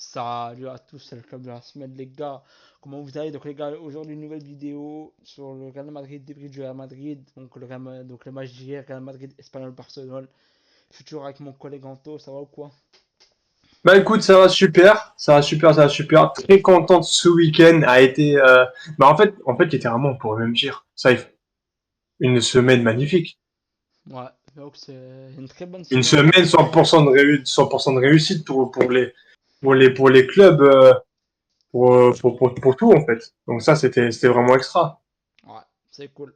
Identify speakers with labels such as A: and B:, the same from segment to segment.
A: Salut à tous, c'est le club de la semaine, les gars. Comment vous allez? Donc, les gars, aujourd'hui, une nouvelle vidéo sur le Real Madrid, débrief du Real Madrid. Donc, donc le match d'hier, Real Madrid, Espagnol, Barcelone. Je suis toujours avec mon collègue Anto, ça va ou quoi?
B: Bah écoute, ça va super, ça va super, ça va super. Très content de ce week-end a été. Bah en fait, littéralement, on pourrait même dire ça, une semaine magnifique,
A: Ouais, donc c'est une très bonne
B: une
A: semaine.
B: semaine 100% de 100% de réussite pour les clubs, pour tout en fait. Donc ça, c'était vraiment extra.
A: Ouais, c'est cool.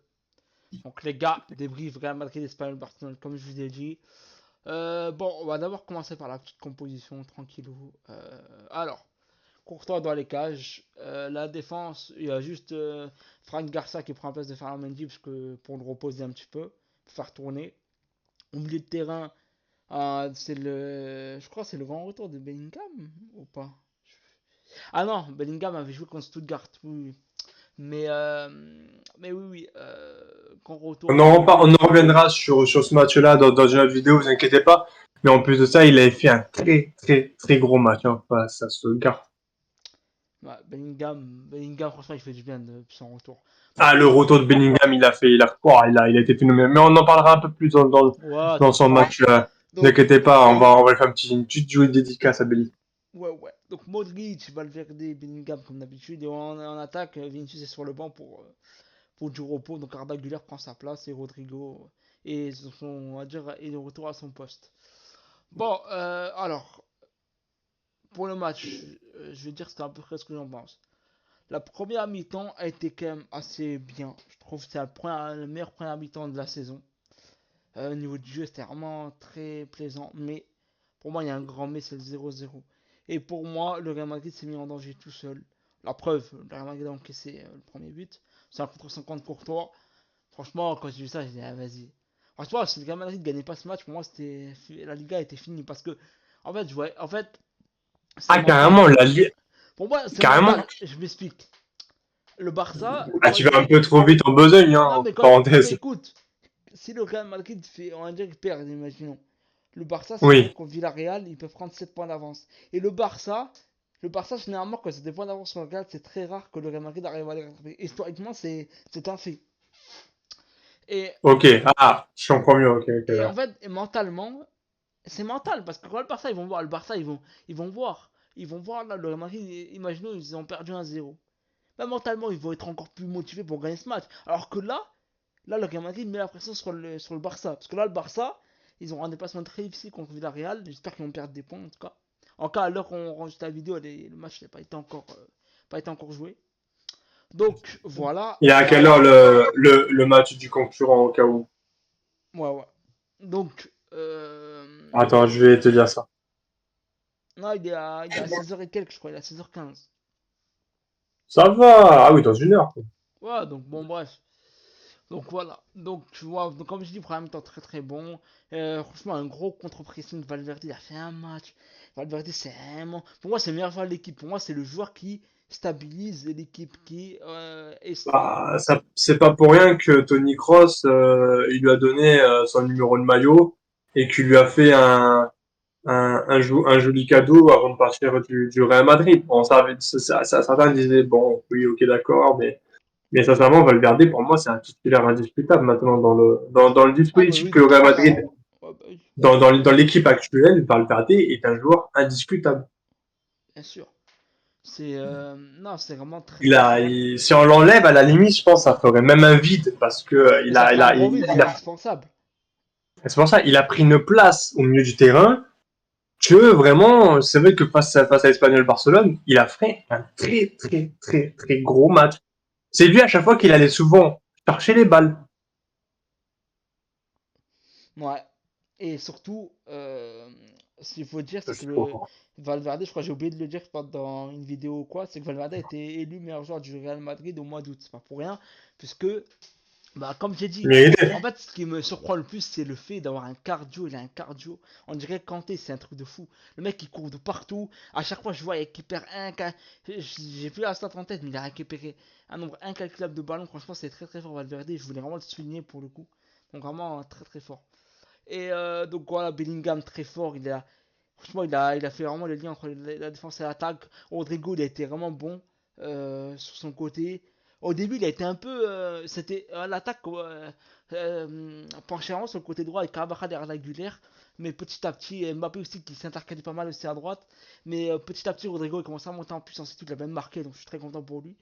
A: Donc, les gars, débrief Real Madrid, Espagnol, Barcelone, comme je vous ai dit. Bon, on va d'abord commencer par la petite composition, tranquillou. Alors, Courtois dans les cages. La défense, il y a juste Frank Garcia qui prend la place de Ferland Mendy parce que, pour le reposer un petit peu, pour faire tourner. Au milieu de terrain, je crois que c'est le grand retour de Bellingham ou pas? Ah non, Bellingham avait joué contre Stuttgart, oui, oui. Mais, euh, mais oui, oui, grand retour
B: On
A: de.
B: en reviendra sur ce match-là dans une autre vidéo, vous inquiétez pas. Mais en plus de ça, il avait fait un très très très gros match, hein, face à ce gars.
A: Ouais, Bellingham, franchement, il fait du bien de son retour. Donc,
B: Ah, le retour de Bellingham, il a été phénoménal. Mais on en parlera un peu plus
A: ouais,
B: dans son
A: t'inquiète.
B: match. Ne
A: Donc,
B: vous inquiétez pas, on va lui faire une petite jouée de dédicace à Belly.
A: ouais, ouais. Donc Modric, Valverde, Bellingham comme d'habitude. Et en attaque, Vinicius est sur le banc pour du repos. Donc Arda Güler prend sa place et Rodrigo on va dire, est de retour à son poste. Bon, alors, pour le match, je vais dire ce ce que j'en pense. La première mi-temps a été quand même assez bien. Je trouve que c'est le meilleur première mi-temps de la saison. Au niveau du jeu, c'était vraiment très plaisant. Mais pour moi, il y a un grand mais, c'est le 0-0. Et pour moi, le Real Madrid s'est mis en danger tout seul. La preuve, le Real Madrid a encaissé le premier but. C'est un contre 50 Courtois. Franchement, quand j'ai vu ça, j'ai dit, ah, vas-y. Franchement, si le Real Madrid ne gagnait pas ce match, pour moi, la Liga était finie. Parce que, en fait, c'est
B: Ah,
A: mental.
B: carrément,
A: Pour moi, c'est
B: carrément.
A: mental. Je m'explique. Le Barça,
B: Ah,
A: quand
B: tu
A: ils
B: vas un
A: ont.
B: peu trop vite en besogne, hein,
A: Non, mais
B: entre
A: non, mais
B: parenthèses.
A: écoute, si le Real Madrid fait, on va dire qu'il perd, imaginons. Le Barça, s'il gagne
B: Oui.
A: contre Villarreal, il peut prendre 7 points d'avance. Et le Barça, généralement, quand c'est des points d'avance sur le Real, c'est très rare que le Real Madrid arrive à les rattraper. Historiquement, c'est un fait. Et,
B: Ok. Ah, je comprends mieux. Ok, ok.
A: et en
B: Ouais.
A: fait, et mentalement, c'est mental. Parce que quand le Barça, ils vont voir, ils vont voir. Ils vont voir là, le Real Madrid, imaginons, ils ont perdu 1-0. Bah, mentalement, ils vont être encore plus motivés pour gagner ce match. Alors que là, le Real Madrid met la pression sur le Barça. Parce que là, le Barça, ils ont un déplacement très difficile contre Villarreal. J'espère qu'ils vont perdre des points en tout cas. En cas, à l'heure qu'on enregistre la vidéo, le match n'a pas été encore joué. Donc voilà.
B: Il est à quelle heure le match du concurrent au cas où?
A: Ouais, ouais. Donc,
B: Attends, je vais te dire ça.
A: non, il est à 16h et quelques, je crois. Il est à 16h15.
B: Ça va. Ah oui, dans une heure.
A: Ouais, donc bon, bref. Donc voilà. Donc tu vois, donc, comme je dis, premier temps très très bon. Franchement, un gros contre-pressing. Valverde, il a fait un match. Valverde, c'est vraiment. Pour moi, c'est le meilleur joueur de l'équipe. Pour moi, c'est le joueur qui stabilise l'équipe, qui
B: Bah, ça, c'est pas pour rien que Tony Cross, il lui a donné son numéro de maillot et qu'il lui a fait un joli cadeau avant de partir du Real Madrid. Bon, certains disaient, bon, oui, ok, d'accord, mais sincèrement, Valverde, pour moi, c'est un titulaire indiscutable maintenant dans le
A: Ah bah
B: dispositif
A: oui,
B: que
A: de
B: le
A: toute
B: Real
A: façon.
B: Madrid,
A: Ouais, bah oui,
B: dans l'équipe actuelle, Valverde est un joueur indiscutable.
A: bien sûr. Non, c'est vraiment très
B: Il
A: très
B: a,
A: fort.
B: si on l'enlève, à la limite, je pense, ça ferait même un vide parce que
A: Mais ça fera un gros vide, il est indispensable.
B: c'est pour ça, il a pris une place au milieu du terrain que vraiment, c'est vrai que face à l'Espagnol Barcelone, il a fait un très, très, très, très gros match. C'est lui à chaque fois qu'il allait souvent chercher les balles.
A: Ouais. Et surtout, ce qu'il faut dire, c'est que
B: Je
A: le
B: comprends.
A: Valverde, je crois que j'ai oublié de le dire dans une vidéo ou quoi, c'est que Valverde a été élu meilleur joueur du Real Madrid au mois d'août. C'est pas pour rien, puisque, bah, comme j'ai dit,
B: Mais
A: en fait, ce qui me surprend le plus, c'est le fait d'avoir un cardio. Il a un cardio. On dirait Kanté, c'est un truc de fou. Le mec, il court de partout. À chaque fois, je vois, il récupère j'ai plus la stat en tête, mais il a récupéré un nombre incalculable de ballons. Franchement, c'est très très fort, Valverde. Je voulais vraiment le souligner pour le coup. Donc, vraiment, très très fort. Et donc voilà, Bellingham très fort, Franchement, il a fait vraiment le lien entre la défense et l'attaque. Rodrigo, il a été vraiment bon sur son côté. Au début, il a été un peu. C'était l'attaque penchait vraiment sur le côté droit avec Carvajal et Arda Güler. Mais petit à petit, Mbappé aussi qui s'intercalait pas mal aussi à droite. Mais petit à petit, Rodrigo il commence à monter en puissance et tout. Il a même marqué, donc je suis très content pour lui.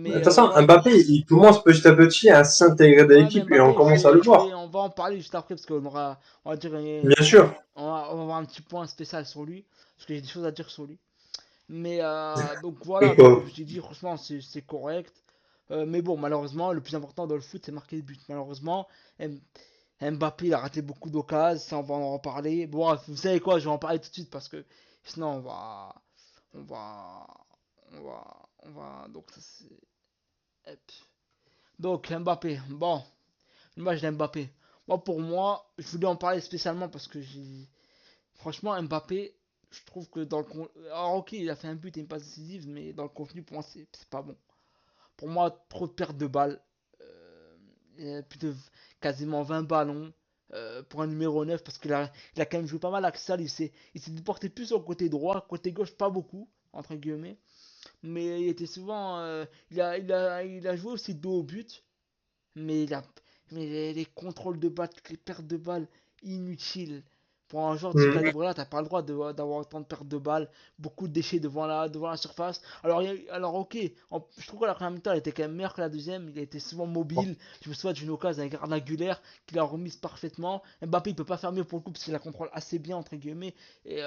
B: De toute
A: Mais
B: façon,
A: voilà.
B: Mbappé, il commence petit à petit à s'intégrer dans
A: Ouais, mais
B: l'équipe et on
A: Mbappé,
B: commence à le voir.
A: on va en parler juste après parce qu'on aura, on va dire,
B: Bien sûr.
A: on va avoir un petit point spécial sur lui parce que j'ai des choses à dire sur lui. Mais donc
B: Le
A: voilà, donc comme
B: pauvre.
A: je t'ai dit, franchement, c'est correct. Mais bon, malheureusement, le plus important dans le foot, c'est marquer des buts. Malheureusement, M- Mbappé, il a raté beaucoup d'occasions, ça, on va en reparler. Bon, vous savez quoi, je vais en parler tout de suite parce que sinon, on va, donc ça c'est. Hop. Donc Mbappé, bon, le match d'Mbappé. Moi, pour moi, je voulais en parler spécialement parce que j'ai. Franchement, Mbappé, je trouve que dans le alors ok, il a fait un but et une passe décisive, mais dans le contenu, pour moi, c'est pas bon. Pour moi, trop de pertes de balles. Il y a plus de quasiment 20 ballons pour un numéro 9 parce il a quand même joué pas mal axial. Il s'est déporté plus sur le côté droit, côté gauche, pas beaucoup, entre guillemets. Mais il était souvent. Il a joué aussi dos au but, mais, les contrôles de balles, les pertes de balles inutiles. Pour un joueur de ce
B: Hmm.
A: calibre-là, t'as pas le droit d'avoir autant de pertes de balles, beaucoup de déchets devant la surface. Alors ok, je trouve que la première mi-temps elle était quand même meilleure que la deuxième. Il a été souvent mobile. Je me souviens d'une occasion avec Arda Güler qu'il a remise parfaitement. Mbappé il peut pas faire mieux pour le coup parce qu'il la contrôle assez bien entre guillemets et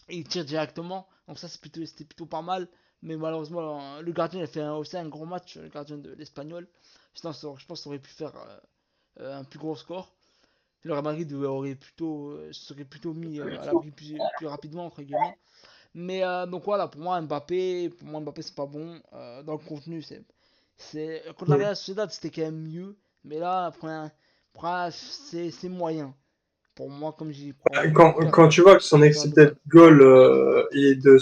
A: il tire directement. Donc ça c'était plutôt pas mal. Mais malheureusement le gardien il a fait aussi un gros match, le gardien de l'Espagnol. Sinon, je pense que ça aurait pu faire un plus gros score. Le Real Madrid serait plutôt mis à l'abri plus rapidement, entre guillemets. Mais donc voilà, pour moi Mbappé c'est pas bon. Dans le contenu, contre la
B: Hmm.
A: Real Sociedad, c'était quand même mieux. Mais là, c'est moyen. Pour moi, comme j'ai dit,
B: Quand tu vois que son
A: perte de
B: expected
A: balle.
B: goal est de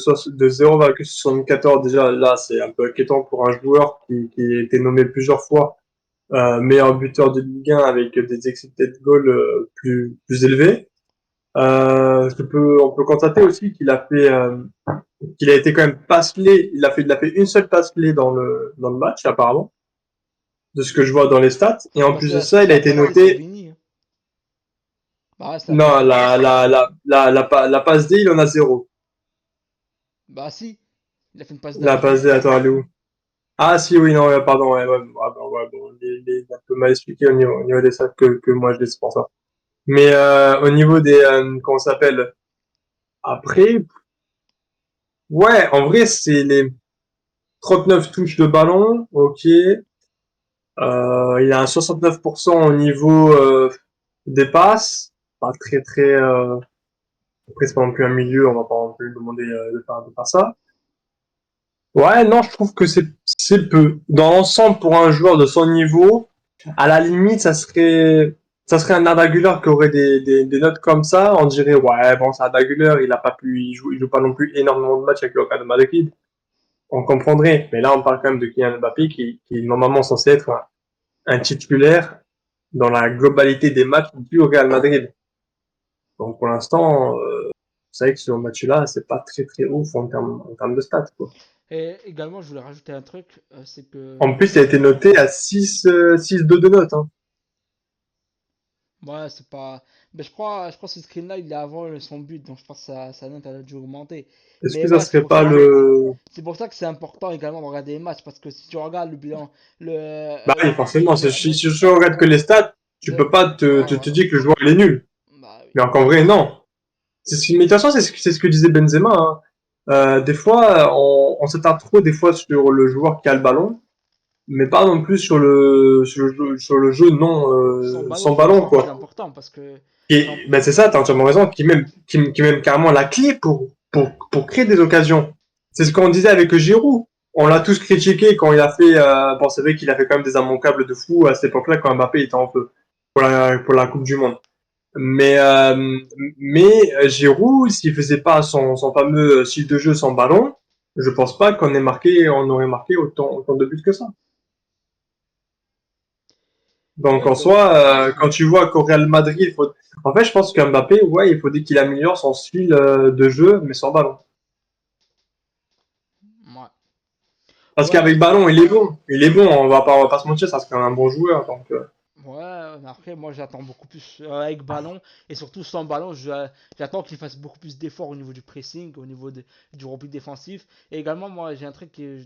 B: 0,74 déjà, là, c'est un peu inquiétant pour un joueur qui a été nommé plusieurs fois meilleur buteur de Ligue 1 avec des expected goals plus élevés. On peut constater aussi qu'il a été quand même passe clé. Il a fait une seule passe clé dans le match apparemment, de ce que je vois dans les stats. Et
A: C'est
B: en
A: parce
B: plus
A: que
B: de ça, il a
A: la
B: été
A: passe D sur
B: noté.
A: Vini. Hein. Bah ouais, c'est la passe
B: Non,
A: D.
B: la passe D, il en a zéro.
A: Bah si, il a fait une passe D à
B: La passe
A: Vini.
B: D, attends, elle est où? Ah si, oui, non, ouais, pardon, ouais, ouais, ouais, bon, il est un peu mal expliqué au niveau des stats que moi je laisse pour ça. Mais au niveau des, comment ça s'appelle? Après, ouais, en vrai, c'est les 39 touches de ballon, ok. Il a un 69% au niveau des passes. Pas très très. Après c'est pas non plus un milieu, on va pas non plus lui demander de faire ça. Ouais, non, je trouve que c'est peu. Dans l'ensemble, pour un joueur de son niveau, à la limite, ça serait un Arda Güler qui aurait des notes comme ça. On dirait ouais, bon, c'est Arda Güler, il joue pas non plus énormément de matchs avec le Real de Madrid. On comprendrait. Mais là, on parle quand même de Kylian Mbappé qui est normalement censé être un titulaire dans la globalité des matchs du Real Madrid. Donc pour l'instant, c'est vrai que ce match-là, c'est pas très très ouf en termes de stats. Quoi.
A: Et également, je voulais rajouter un truc, c'est que.
B: En plus, il a été noté à 6,2 de notes. Hein.
A: Ouais, c'est pas. Mais je crois que ce screen-là, il est avant son but, donc je pense que sa note elle a dû augmenter.
B: Est-ce
A: Mais
B: que ça
A: ouais,
B: serait pas le...
A: c'est pour ça que c'est important également de regarder les matchs, parce que si tu regardes le bilan,
B: Bah oui, forcément, si tu regardes que les stats, tu
A: le-
B: peux pas
A: ouais,
B: te
A: voilà.
B: dire que le joueur il est nul.
A: Bah oui.
B: Mais en vrai, non. Mais de toute façon, c'est ce que disait Benzema. Hein. Des fois, on s'attarde trop des fois sur le joueur qui a le ballon, mais pas non plus sur le jeu non
A: Sans ballon
B: sans
A: qui est
B: ballon
A: encore plus
B: quoi.
A: important, parce que.
B: Et
A: sans-
B: ben c'est ça, t'as entièrement raison, qui est même carrément la clé pour créer des occasions. C'est ce qu'on disait avec Giroud. On l'a tous critiqué quand il a fait, bon c'est vrai qu'il a fait quand même des immanquables de fou à cette époque-là quand Mbappé était en feu pour la Coupe du Monde. Mais Giroud, s'il faisait pas son fameux style de jeu sans ballon, je pense pas on aurait marqué autant de buts que ça. Donc
A: Ouais,
B: en
A: donc
B: soi,
A: ouais,
B: quand tu vois qu'au Real Madrid, en fait, je pense qu'Mbappé, ouais, il faut dire qu'il améliore son style de jeu, mais sans ballon.
A: ouais,
B: Parce
A: ouais,
B: qu'avec ballon, il est bon. Il est bon, on va pas se mentir, ça c'est quand même un bon joueur. Donc,
A: ouais, mais après, moi j'attends beaucoup plus avec ballon et surtout sans ballon, j'attends qu'il fasse beaucoup plus d'efforts au niveau du pressing, au niveau du repli défensif. Et également, moi j'ai un truc que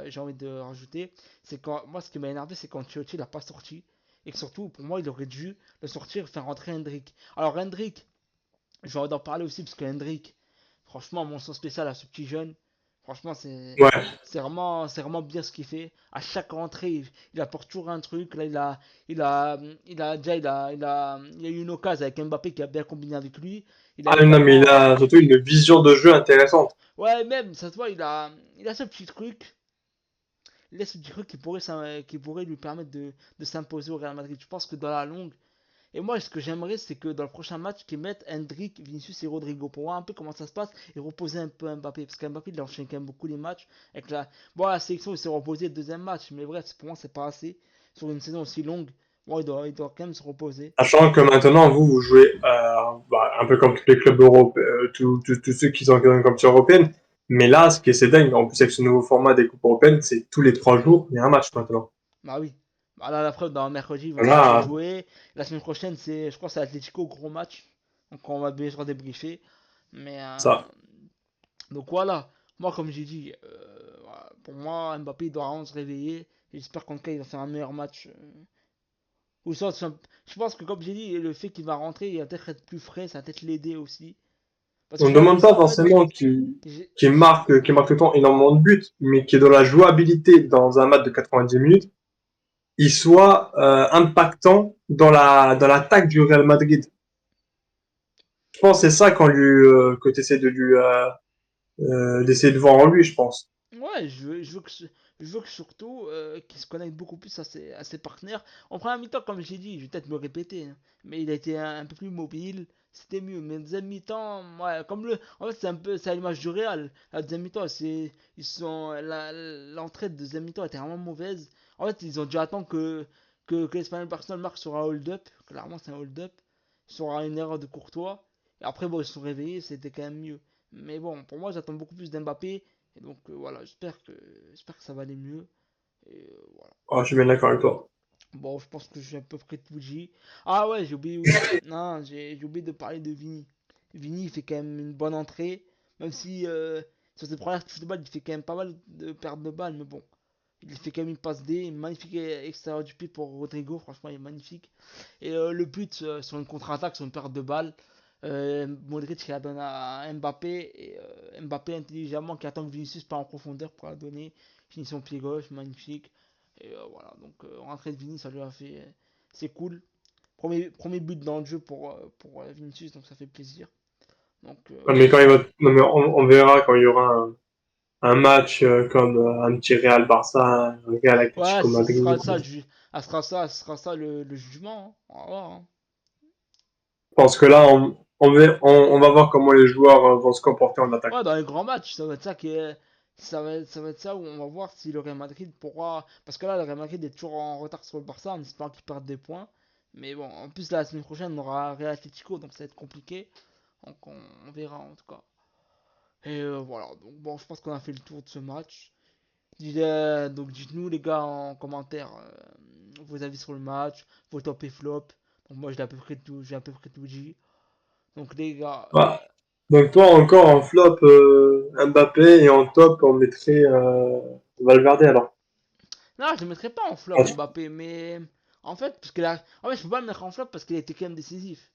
A: j'ai envie de rajouter, c'est quand moi ce qui m'a énervé, c'est quand Ancelotti l'a pas sorti et que surtout pour moi il aurait dû le sortir, faire rentrer Hendrick. Alors Hendrick, j'ai envie d'en parler aussi parce que Hendrick, franchement, mention spéciale à ce petit jeune. Franchement,
B: ouais.
A: c'est vraiment bien ce qu'il fait. À chaque rentrée, il apporte toujours un truc. Là, il a eu une occasion avec Mbappé qui a bien combiné avec lui. Il a
B: Ah non, mais il
A: également,
B: a surtout une vision de jeu intéressante.
A: ouais, même ça se voit, il a ce petit truc. Il a ce petit truc qui pourrait lui permettre de s'imposer au Real Madrid. Je pense que dans la longue, et moi, ce que j'aimerais, c'est que dans le prochain match, qu'ils mettent Hendrick, Vinicius et Rodrigo pour voir un peu comment ça se passe et reposer un peu Mbappé. Parce qu'Mbappé, il enchaîne quand même beaucoup les matchs. Avec bon, la sélection, il s'est reposé le deuxième match. Mais bref, pour moi, c'est pas assez. Sur une saison aussi longue, bon, il doit quand même se reposer.
B: Sachant que maintenant, vous jouez un peu comme tous les clubs européens, tous ceux qui sont en compétition européenne. Mais là, ce qui est c'est dingue, en plus avec ce nouveau format des coupes européennes, c'est tous les 3 jours, il y a un match maintenant.
A: Bah oui. Bah là, la preuve, dans mercredi, ils vont encore
B: Là,
A: jouer. La semaine prochaine, je crois, c'est Atletico, gros match. Donc on va bien sûr débriefer. Mais
B: ça.
A: donc voilà, moi comme j'ai dit, voilà, pour moi Mbappé il doit vraiment se réveiller. J'espère qu'en tout cas il va faire un meilleur match. Ou soit, je pense que comme j'ai dit, le fait qu'il va rentrer, il va peut-être être plus frais, ça va peut-être l'aider aussi. Parce que
B: On ne
A: j'avais vu
B: demande pas
A: ça en fait.
B: forcément
A: j'ai-
B: qui marque tout le temps énormément de buts, mais qui est dans la jouabilité dans un match de 90 minutes, il soit impactant dans l'attaque du Real Madrid. Je pense que c'est ça que tu essaies de d'essayer de voir en lui, je pense.
A: Ouais, je veux que surtout qu'il se connecte beaucoup plus à ses partenaires. En première mi-temps, comme j'ai dit, je vais peut-être me répéter, hein, mais il a été un peu plus mobile, c'était mieux. Mais deuxième mi-temps, ouais, en fait, c'est à l'image du Real. La deuxième mi-temps, l'entrée de deuxième mi-temps était vraiment mauvaise. En fait, ils ont dû attendre que l'Espagnol Barcelone marque sur un hold-up. Clairement, c'est un hold-up. Sur une erreur de Courtois. Et après, bon, ils se sont réveillés, c'était quand même mieux. Mais bon, pour moi, j'attends beaucoup plus d'Mbappé. Et donc voilà, j'espère que ça va aller mieux. Et voilà.
B: Oh, je suis bien d'accord avec toi.
A: Bon, je pense que j'ai à peu près tout dit. Ah ouais, j'ai oublié aussi. Non, j'ai oublié de parler de Vini. Vini, il fait quand même une bonne entrée. Même si sur ses premières touches de balle, il fait quand même pas mal de pertes de balles. Mais bon, il fait quand même une passe D. Une magnifique extérieur du pied pour Rodrigo. Franchement, il est magnifique. Et le but sur une contre-attaque, sur une perte de balle. Modric qui la donne à Mbappé. Et Mbappé intelligemment qui attend que Vinicius part en profondeur pour la donner. Finition pied gauche, magnifique. Et voilà, donc rentrée de Vinicius, ça lui a fait. C'est cool. Premier but dans le jeu pour Vinicius, donc ça fait plaisir. Donc
B: Mais quand il va, non, mais on verra quand il y aura un match comme un petit Real Barça, un Real
A: ouais,
B: Atlético
A: ce
B: Madrid.
A: sera ça, ce sera ça le jugement, hein. On va voir, hein.
B: Parce que là, on va voir comment les joueurs vont se comporter en attaque.
A: Ouais, dans les grands matchs, ça va être ça ça va être ça où on va voir si le Real Madrid pourra. Parce que là, le Real Madrid est toujours en retard sur le Barça, en espérant qu'il perde des points. Mais bon, en plus, la semaine prochaine, on aura Real Atlético, donc ça va être compliqué. Donc on verra en tout cas. Et voilà, donc bon, je pense qu'on a fait le tour de ce match. Donc dites-nous les gars en commentaire vos avis sur le match, vos top et flop. Donc moi j'ai à peu près tout dit. Donc les gars,
B: Voilà. Donc toi encore en flop Mbappé et en top on mettrait Valverde alors.
A: non, je ne mettrais pas en flop
B: Ah,
A: Mbappé, mais en fait, en fait, je peux pas le mettre en flop parce qu'il a été quand même décisif.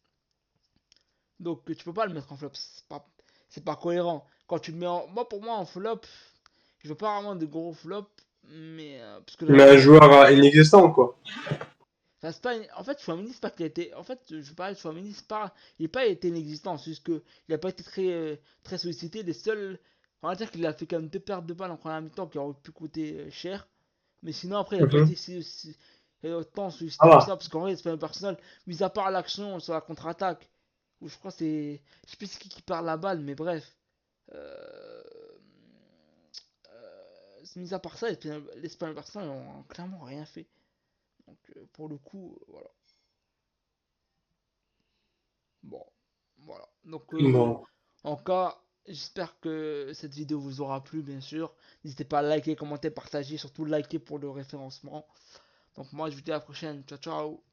A: Donc tu peux pas le mettre en flop, c'est pas cohérent. Quand tu le mets moi pour moi en flop, je veux pas vraiment de gros flops, mais parce que le
B: mais
A: Real
B: un
A: Madrid,
B: joueur inexistant quoi.
A: enfin, c'est pas en fait Chouameni c'est pas qu'il a été, en fait je parlais de Chouameni, c'est pas, il n'a pas été inexistant, c'est juste que il a pas été très sollicité. Les seuls, on va dire qu'il a fait quand même deux pertes de balles en première mi-temps qui auraient pu coûter cher. Mais sinon, après, il a pas
B: Mhm.
A: été autant
B: Ça
A: sollicité que
B: va.
A: ça, parce qu'en vrai, c'est pas un personnel, mis à part l'action sur la contre-attaque, où je crois que c'est. Je sais plus c'est qui perd la balle, mais bref. Euh, mis à part ça, l'Espagne et le Barça ont clairement rien fait. Donc pour le coup, voilà. Bon, voilà. Donc,
B: Bon,
A: en cas, j'espère que cette vidéo vous aura plu, bien sûr. N'hésitez pas à liker, commenter, partager, surtout liker pour le référencement. Donc, moi, je vous dis à la prochaine. Ciao, ciao.